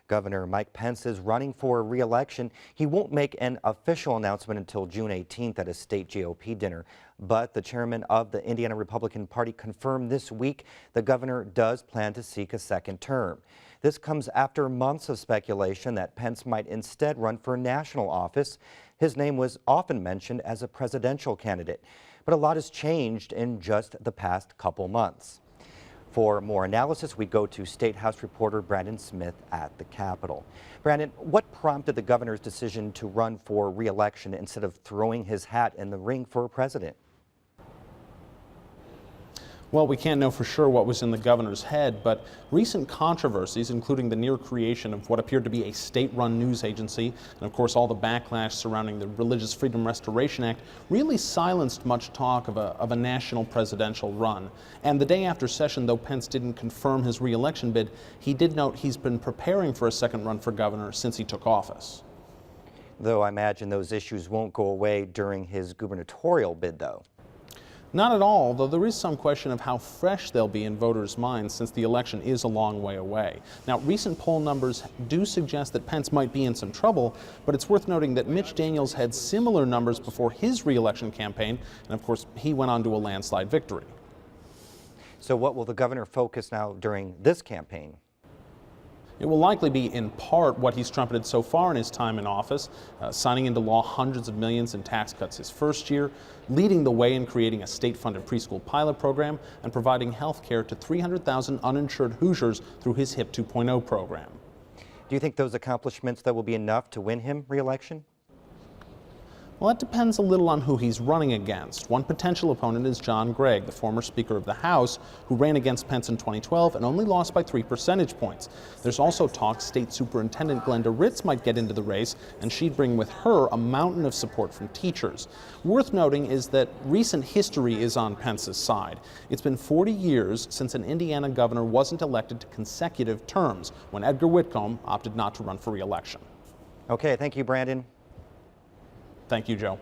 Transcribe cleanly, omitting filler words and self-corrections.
Governor Mike Pence is running for re-election. He won't make an official announcement until June 18th at a state GOP dinner, but the chairman of the Indiana Republican Party confirmed this week the governor does plan to seek a second term. This comes after months of speculation that Pence might instead run for national office. His name was often mentioned as a presidential candidate, but a lot has changed in just the past couple months. For more analysis, we go to State House reporter Brandon Smith at the Capitol. Brandon, what prompted the governor's decision to run for re-election instead of throwing his hat in the ring for president? Well, we can't know for sure what was in the governor's head, but recent controversies, including the near creation of what appeared to be a state-run news agency, and of course all the backlash surrounding the Religious Freedom Restoration Act, really silenced much talk of a national presidential run. And the day after session, though Pence didn't confirm his re-election bid, he did note he's been preparing for a second run for governor since he took office. Though I imagine those issues won't go away during his gubernatorial bid, though. Not at all, though there is some question of how fresh they'll be in voters' minds since the election is a long way away. Now, recent poll numbers do suggest that Pence might be in some trouble, but it's worth noting that Mitch Daniels had similar numbers before his re-election campaign, and of course, he went on to a landslide victory. So what will the governor focus now during this campaign? It will likely be in part what he's trumpeted so far in his time in office, signing into law hundreds of millions in tax cuts his first year, leading the way in creating a state-funded preschool pilot program, and providing health care to 300,000 uninsured Hoosiers through his HIP 2.0 program. Do you think those accomplishments that will be enough to win him re-election? Well, that depends a little on who he's running against. One potential opponent is John Gregg, the former Speaker of the House, who ran against Pence in 2012 and only lost by 3 percentage points. There's also talk State Superintendent Glenda Ritz might get into the race, and she'd bring with her a mountain of support from teachers. Worth noting is that recent history is on Pence's side. It's been 40 years since an Indiana governor wasn't elected to consecutive terms, when Edgar Whitcomb opted not to run for re-election. Okay, thank you, Brandon. Thank you, Joe.